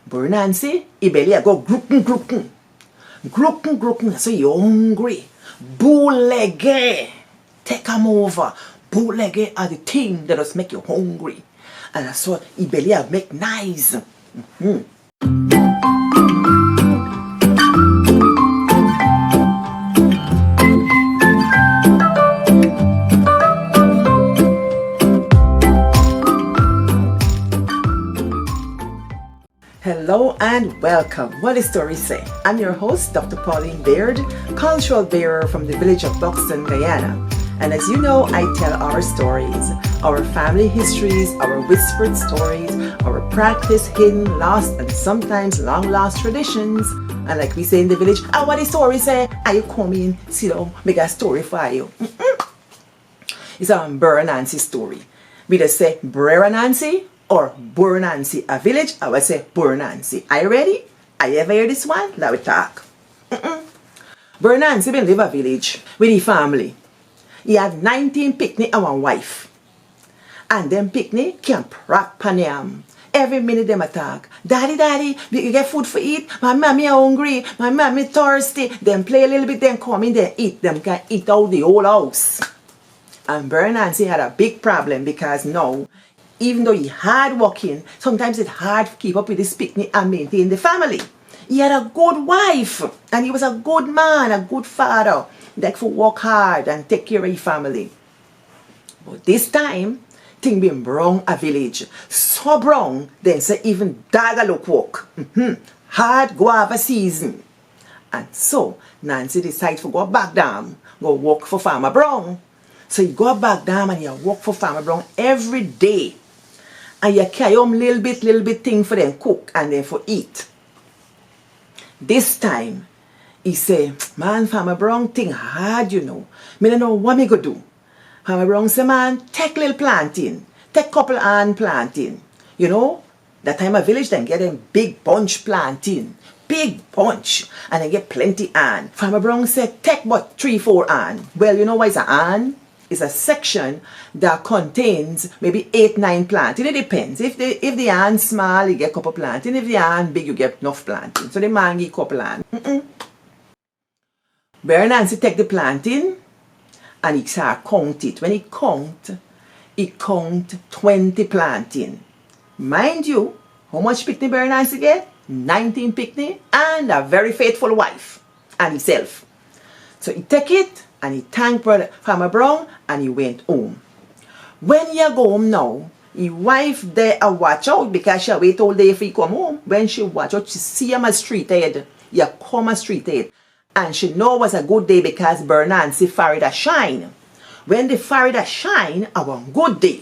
Anansi, I belly a go grukken grukken. Grukken grukken, so you hungry. Bootlegge. Take 'em over. Bootlegge are the thing that does make you hungry. And that's what I belly a make nice. Hello and welcome. Wahdihstoryseh. I'm your host, Dr. Pauline Baird, cultural bearer from the village of Buxton, Guyana. And as you know, I tell our stories, our family histories, our whispered stories, our practice, hidden, lost, and sometimes long-lost traditions. And like we say in the village, Wahdihstoryseh, are you coming? Sit down, make a story for you. It's a Anansi story. We just say Anansi or Anansi, a village, I would say Anansi. Are you ready? Are you ever hear this one? Let me talk. Anansi been live a village with his family. He had 19 picnic and one wife. And them picnic camp rock panam. Every minute them attack. Daddy, daddy, you get food for eat? My mommy hungry. My mommy thirsty. Them play a little bit, then come in there eat. Them can eat out the whole house. And Anansi had a big problem because now, even though he hard working, sometimes it's hard to keep up with his picnic and maintain the family. He had a good wife and he was a good man, a good father that could work hard and take care of his family. But this time, thing been brown a village. So brown, then say even dog look work. Hard guava season. And so, Nancy decided to go back down, go work for Farmer Brown. So you go back down and you work for Farmer Brown every day. And you carry home little bit thing for them cook and then for eat. This time, he say, man, Farmer Brown thing hard, you know. Me don't know what me go do. Farmer Brown say, man, take little planting. Take couple hand planting. You know, that time a village then get them big bunch planting. Big bunch. And they get plenty hand. Farmer Brown said, take but 3-4 hand. Well, you know what is a hand? It's a section that contains maybe 8-9 planting. It depends. If the hand small, you get a couple planting. If the hand big, you get enough planting. So the man give couple hand. Anansi take the planting and he start count it. When he count 20 planting. Mind you, how much picnic Anansi get? 19 picnic and a very faithful wife and himself. So he take it and he thanked Farmer Brown and he went home. When you go home now, his wife there a watch out because she wait all day if he come home. When she watch out, she see him a street ahead. You come a street ahead. And she know it was a good day because Anansi forehead a shine. When the forehead a shine, a one good day.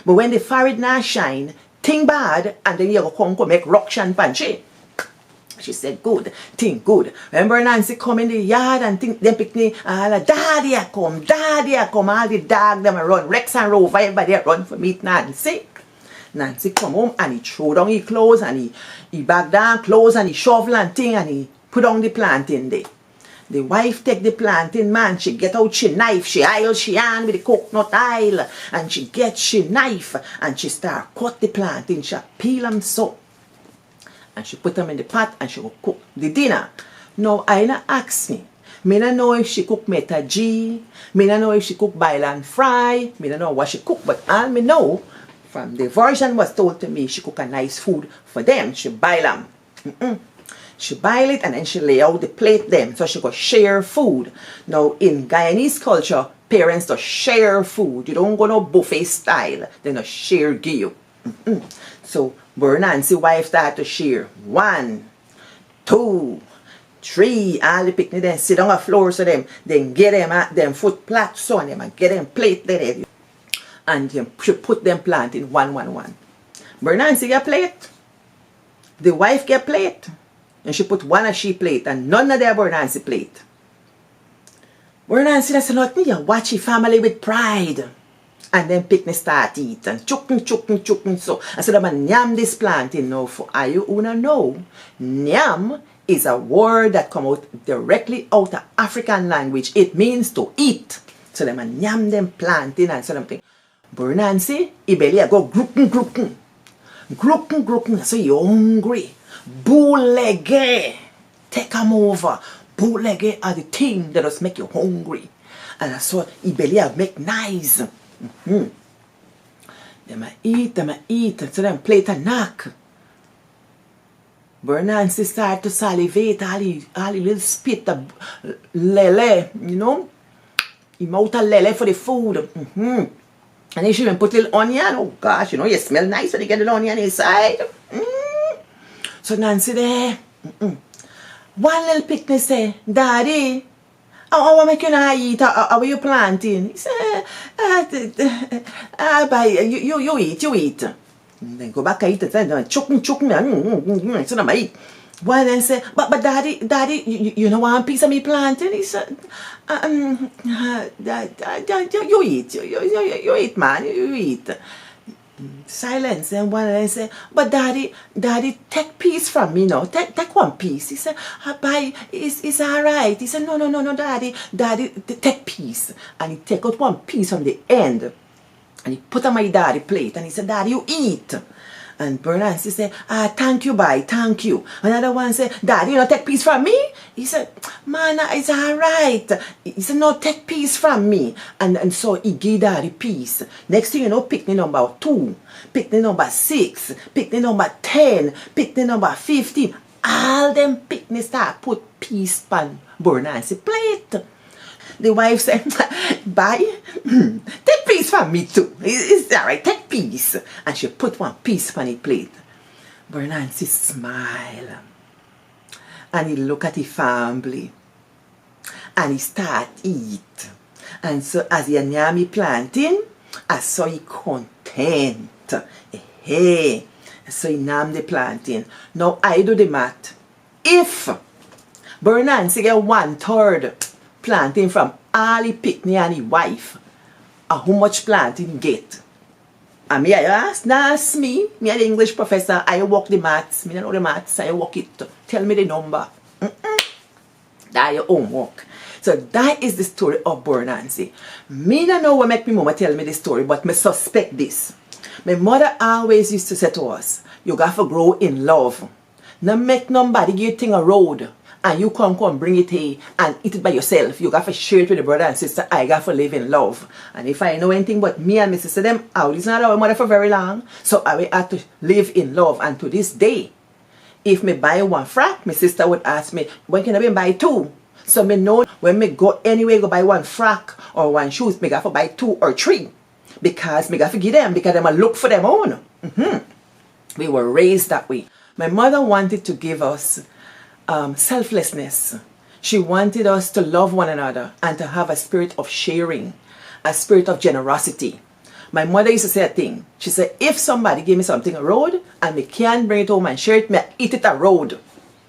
But when the forehead not shine, thing bad, and then you go come make ruction panche. She said, good, think good. When Anansi come in the yard and think them picnic, daddy a come, all the dog them a run, Rex and Rover, everybody a run for meet Nancy. Nancy come home and he throw down his clothes and he back down clothes and he shovel and thing and he put on the planting there. The wife take the planting, man, she get out she knife, she aisle she hand with the coconut aisle and she get she knife and she start cut the planting, she peel them so. And she put them in the pot and she will cook the dinner. Now, I not ask me. Me don't know if she cook metaji. Me don't know if she cook boil and fry. Me don't know what she cook. But all me know, from the version was told to me, she cook a nice food for them. She boil them. She boil it and then she lay out the plate them. So she go share food. Now, in Guyanese culture, parents don't share food. You don't go no buffet style. They don't share give you. So, Anansi wife start to share. 1, 2, 3. All the picnic then sit on the floor so then get them at them foot flat so and them and get them plate there. And she put them plant in 1. Anansi get plate. The wife get plate. And she put one of she plate and none of them Anansi plate. Anansi said, not me, watch your family with pride. And then picnic start eat and chucking so. I said, I'm a nyam this planting now for you una know. Nyam is a word that come out directly out of African language. It means to eat. So them a nyam them planting and so them think. Anansi, I belly go grukken. So you hungry. Bootlegger. Take them over. Bootlegger are the thing that just make you hungry. And so he belly have make nice. Them a eat. So them plate a knock. Anansi start to salivate, all the little spit of lele, you know. He mouth a lele for the food. And he should even put little onion. Oh gosh, you know, you smell nice when you get the onion inside. So Nancy there. One little picnic say, Daddy, how make you not eat? How are you planting? He said, you eat. Then go back and eat it. Then choke me. So I eat. One then say, but Daddy, you know one piece of me planting? He said, you eat, man, you eat. Silence. And one then say, but Daddy, take piece from me now. Take one piece. He said, it's all right. He said, no, Daddy, take piece. And he take out one piece from the end. And he put on my daddy plate. And he said, Daddy, you eat. And Anansi said, thank you, bye, thank you. Another one said, Daddy, you know, take piece from me? He said, man, it's all right. He said, no, take piece from me. And so he gave Daddy piece. Next thing you know, picnic number 2, picnic number 6, picnic number 10, picnic number 15. All them picnics start put piece on Anansi plate. The wife said, bye, take piece from me too. It's all right, take piece. And she put one piece on the plate. Anansi smiled. And he look at the family. And he start eat. And so as he nyami planting, I saw he content. Hey. So he nam the planting. Now I do the math. If Anansi get 1/3 planting from all the picnic and his wife, how much planting get? And me I ask, ask me the English professor, I work the maths, me don't know the maths, I work it. Tell me the number. That's your homework. So that is the story of Anansi. Me don't know what make me mama tell me the story, but me suspect this. My mother always used to say to us, you got to grow in love. No make nobody give you thing a road. And you come bring it here and eat it by yourself. You got to share it with the brother and sister. I got to live in love. And if I know anything but me and my sister, them out is not our mother for very long. So I will have to live in love. And to this day, if me buy one frock, my sister would ask me, when can I buy 2? So me know when me go anywhere, go buy one frock or one shoes, me got to buy 2 or 3. Because me got to give them, because them a look for them own. We were raised that way. My mother wanted to give us selflessness. She wanted us to love one another and to have a spirit of sharing, a spirit of generosity. My mother used to say a thing. She said, if somebody give me something a road and me can't bring it home and share it, me eat it a road.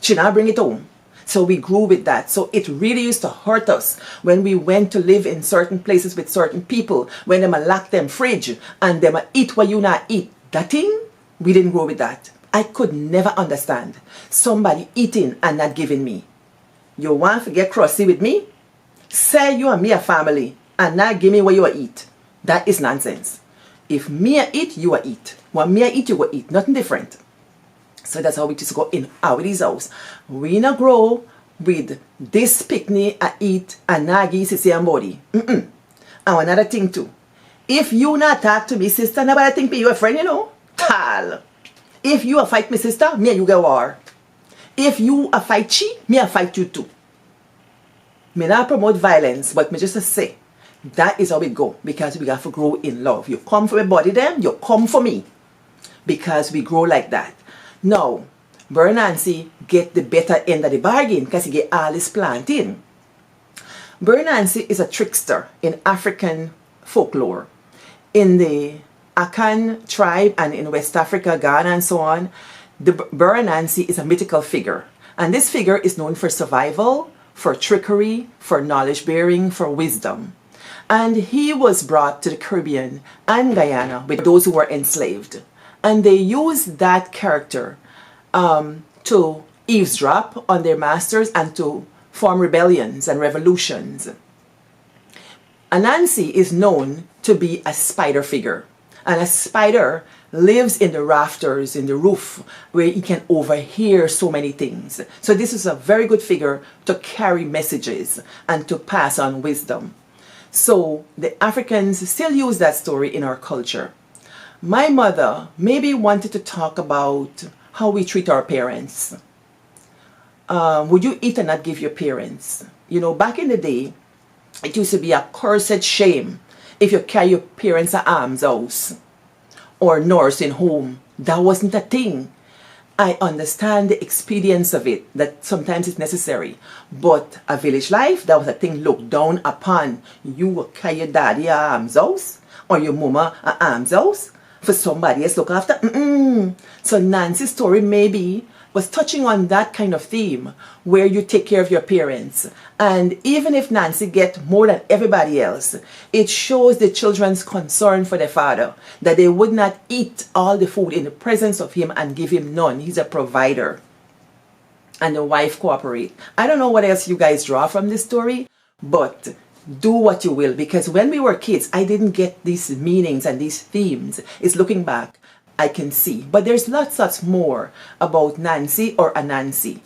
She not bring it home. So we grew with that. So it really used to hurt us when we went to live in certain places with certain people, when them a lock them fridge and them a eat what you not eat. That thing, we didn't grow with that. I could never understand somebody eating and not giving me. You want to get crossy with me? Say you and me a family and not give me what you eat. That is nonsense. If me a eat, you a eat. When me a eat, you go eat. Nothing different. So that's how we just go in our house. We not grow with this picnic a eat and not give sissy and body. And another thing too. If you not talk to me, sister, nobody think me you a friend, you know. Tal. If you a fight me sister, me and you get war. If you a fight she, me a fight you too. Me not promote violence, but me just say, that is how we go. Because we have to grow in love. You come for my body then, you come for me. Because we grow like that. Now, Anansi get the better end of the bargain because he get all his planting. Anansi is a trickster in African folklore. In the Akan tribe and in West Africa, Ghana and so on, the Anansi is a mythical figure. And this figure is known for survival, for trickery, for knowledge bearing, for wisdom. And he was brought to the Caribbean and Guyana with those who were enslaved. And they used that character to eavesdrop on their masters and to form rebellions and revolutions. Anansi is known to be a spider figure. And a spider lives in the rafters, in the roof, where he can overhear so many things. So this is a very good figure to carry messages and to pass on wisdom. So the Africans still use that story in our culture. My mother maybe wanted to talk about how we treat our parents. Would you eat and not give your parents? You know, back in the day, it used to be a cursed shame if you carry your parents to almshouse or nursing home. That wasn't a thing. I understand the expedience of it, that sometimes it's necessary. But a village life, that was a thing looked down upon. You will carry your daddy a almshouse or your mama a almshouse for somebody else look after. So Nancy's story maybe was touching on that kind of theme where you take care of your parents. And even if Nancy get more than everybody else, it shows the children's concern for their father, that they would not eat all the food in the presence of him and give him none. He's a provider. And the wife cooperate. I don't know what else you guys draw from this story, but do what you will, because when we were kids, I didn't get these meanings and these themes. It's looking back, I can see. But there's lots more about Nancy or Anansi.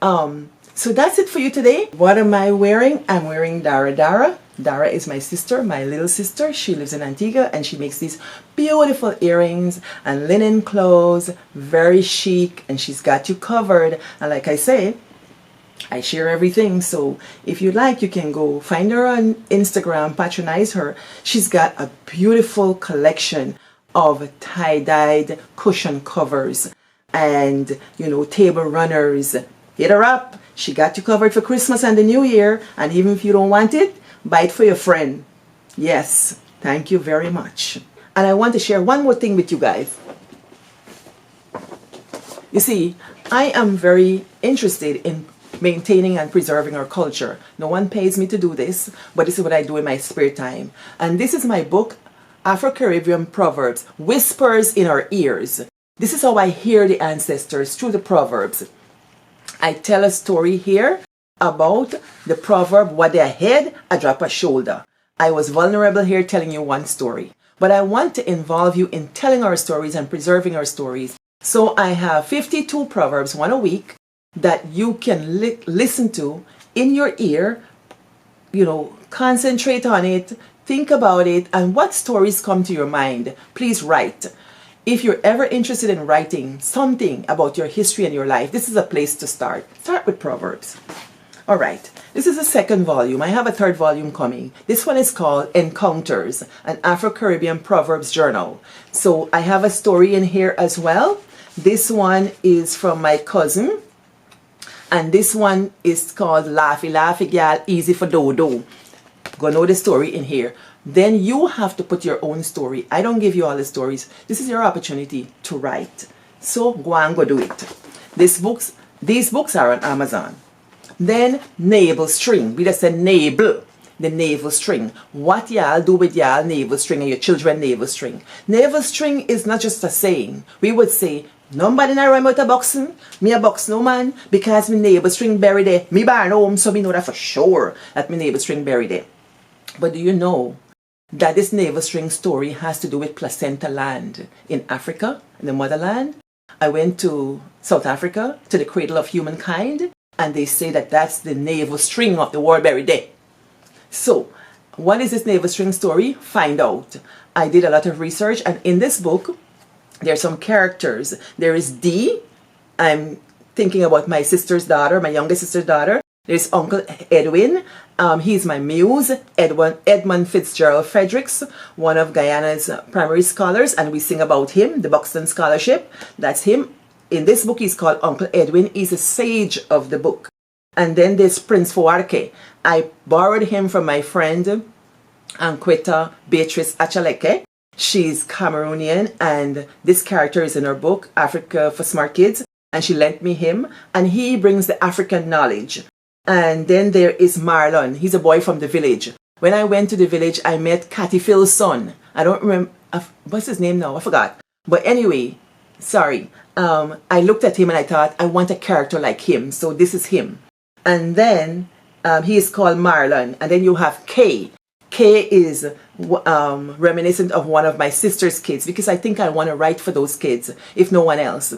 So that's it for you today. What am I wearing? I'm wearing Dara Dara. Dara is my sister, my little sister. She lives in Antigua and she makes these beautiful earrings and linen clothes, very chic, and she's got you covered. And like I say, I share everything, so if you like, you can go find her on Instagram, patronize her. She's got a beautiful collection of tie-dyed cushion covers and, you know, table runners. Hit her up. She got you covered for Christmas and the New Year, and even if you don't want it, buy it for your friend. Yes, thank you very much. And I want to share one more thing with you guys. You see, I am very interested in maintaining and preserving our culture. No one pays me to do this, but this is what I do in my spare time. And this is my book, Afro-Caribbean Proverbs, Whispers in Our Ears. This is how I hear the ancestors through the Proverbs. I tell a story here about the proverb, what a head, a drop a shoulder. I was vulnerable here telling you one story, but I want to involve you in telling our stories and preserving our stories. So I have 52 Proverbs, one a week, that you can listen to in your ear, you know, concentrate on it, think about it, and what stories come to your mind, please write. If you're ever interested in writing something about your history and your life, this is a place to start. Start with Proverbs. All right, this is the second volume. I have a third volume coming. This one is called Encounters, an Afro-Caribbean Proverbs Journal. So I have a story in here as well. This one is from my cousin. And this one is called Laughy Laughy Gal, Easy for Dodo. Go know the story in here. Then you have to put your own story. I don't give you all the stories. This is your opportunity to write. So go and go do it. These books are on Amazon. Then navel string. We just said navel. The navel string. What y'all do with y'all navel string and your children navel string? Navel string is not just a saying. We would say, nobody na run out of boxing. Me a box no man because my navel string buried there. Me barn home, so me know that for sure that my navel string buried there. But do you know that this navel string story has to do with placenta land in Africa, in the motherland? I went to South Africa, to the cradle of humankind, and they say that that's the navel string of the world buried there. So, what is this navel string story? Find out. I did a lot of research, and in this book, there are some characters. There is Dee. I'm thinking about my sister's daughter, my youngest sister's daughter. There's Uncle Edwin. He's my muse, Edmund Fitzgerald Fredericks, one of Guyana's primary scholars, and we sing about him, the Buxton Scholarship. That's him. In this book, he's called Uncle Edwin. He's a sage of the book. And then there's Prince Foarke. I borrowed him from my friend, Anqueta Beatrice Achaleke. She's Cameroonian, and this character is in her book, Africa for Smart Kids, and she lent me him, and he brings the African knowledge. And then there is Marlon. He's a boy from the village. When I went to the village, I met Catty Phil's son. I don't remember, what's his name now? I forgot. But anyway, sorry. I looked at him and I thought, I want a character like him, so this is him. And then he is called Marlon. And then you have Kay. K is reminiscent of one of my sister's kids, because I think I want to write for those kids, if no one else,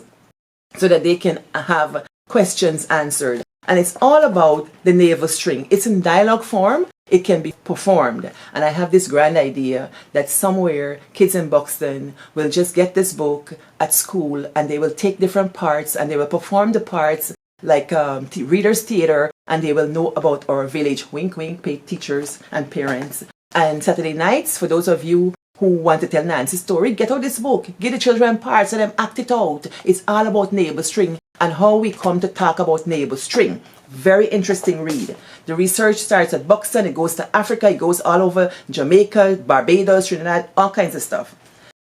so that they can have questions answered. And it's all about the navel string. It's in dialogue form. It can be performed. And I have this grand idea that somewhere kids in Buxton will just get this book at school, and they will take different parts and they will perform the parts like readers theater, and they will know about our village. Wink wink, teachers and parents. And Saturday nights, for those of you who want to tell Nancy's story, get out this book, give the children parts and them act it out. It's all about navel string and how we come to talk about navel string. Very interesting read. The research starts at Buxton, it goes to Africa, it goes all over Jamaica, Barbados, Trinidad, all kinds of stuff.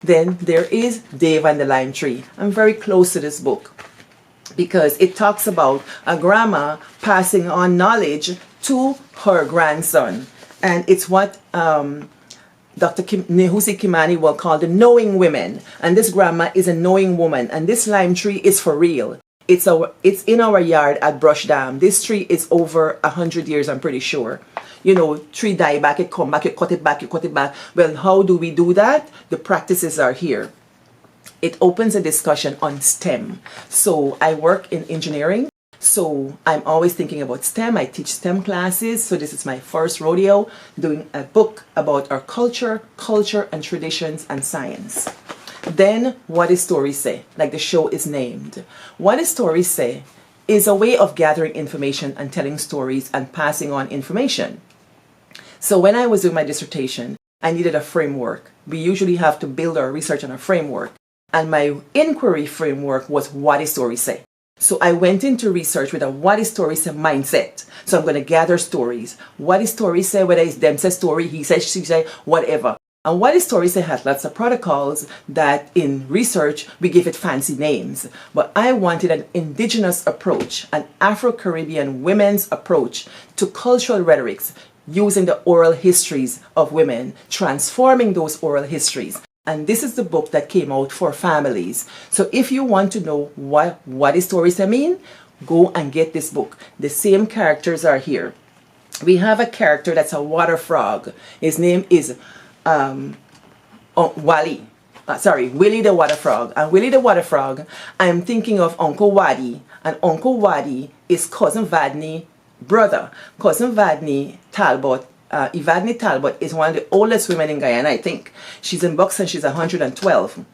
Then there is Dave and the Lime Tree. I'm very close to this book because it talks about a grandma passing on knowledge to her grandson. And it's what Dr. Nehusi Kimani will call the knowing women. And this grandma is a knowing woman. And this lime tree is for real. It's in our yard at Brush Dam. This tree is over 100 years, I'm pretty sure. You know, tree die back, it come back, you cut it back, you cut it back. Well, how do we do that? The practices are here. It opens a discussion on STEM. So I work in engineering. So I'm always thinking about STEM. I teach STEM classes. So this is my first rodeo doing a book about our culture and traditions and science. Then Wahdihstoryseh, like the show is named. Wahdihstoryseh is a way of gathering information and telling stories and passing on information. So when I was doing my dissertation, I needed a framework. We usually have to build our research on a framework. And my inquiry framework was Wahdihstoryseh. So I went into research with a Wahdihstoryseh mindset. So I'm going to gather stories. Wahdihstoryseh, whether it's them say story, he says, she says, whatever. And Wahdihstoryseh has lots of protocols that in research we give it fancy names. But I wanted an indigenous approach, an Afro-Caribbean women's approach to cultural rhetorics, using the oral histories of women, transforming those oral histories. And this is the book that came out for families. So if you want to know what Wahdihstoryseh mean, go and get this book. The same characters are here. We have a character that's a water frog. His name is Willie the Water Frog. And Willie the Water Frog, I'm thinking of Uncle Waddy. And Uncle Waddy is Cousin Vadney's brother. Cousin Vadney Talbot. Evadne Talbot is one of the oldest women in Guyana, I think. She's in Buxton, she's 112.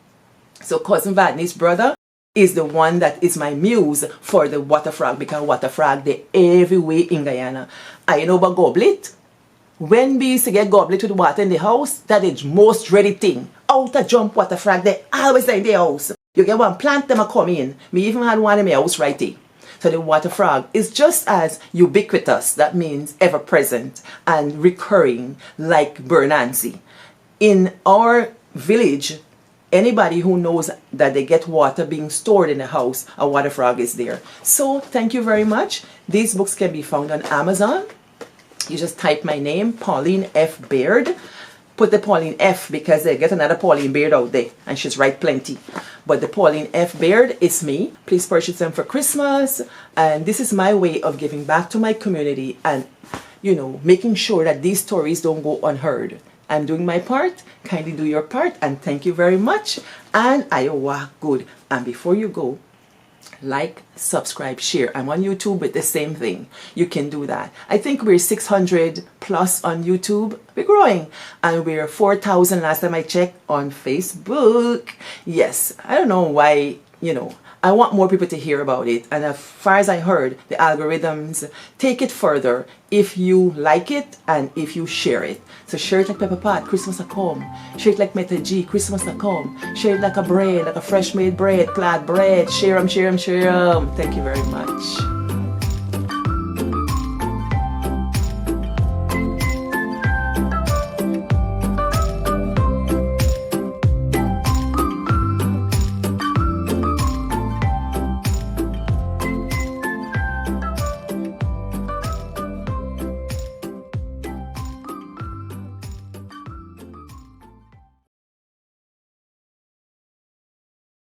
So Cousin Vadney's brother is the one that is my muse for the water frog, because water frog, they're everywhere in Guyana. And you know about goblet? When we used to get goblet with water in the house, that is most dreaded thing. Out a jump water frog, they always in the house. You get one, plant them a come in. Me even had one in my house right there. So the water frog is just as ubiquitous, that means ever present and recurring, like Anansi. In our village, anybody who knows that they get water being stored in the house, a water frog is there. So thank you very much. These books can be found on Amazon. You just type my name, Pauline F. Baird. Put the Pauline F because they get another Pauline Baird out there, and she's right plenty. But the Pauline F. Baird is me. Please purchase them for Christmas. And this is my way of giving back to my community and, you know, making sure that these stories don't go unheard. I'm doing my part. Kindly do your part. And thank you very much. And Iowa, good. And before you go, like, subscribe, share. I'm on YouTube with the same thing. You can do that. I think we're 600 plus on YouTube. We're growing. And we're 4,000 last time I checked on Facebook. Yes, I don't know why, you know, I want more people to hear about it. And as far as I heard, the algorithms take it further if you like it and if you share it. So share it like Pepper Pot, Christmas a come. Share it like Meta G, Christmas a come. Share it like a bread, like a fresh made bread, plaid bread. Share them, share them, share them. Thank you very much.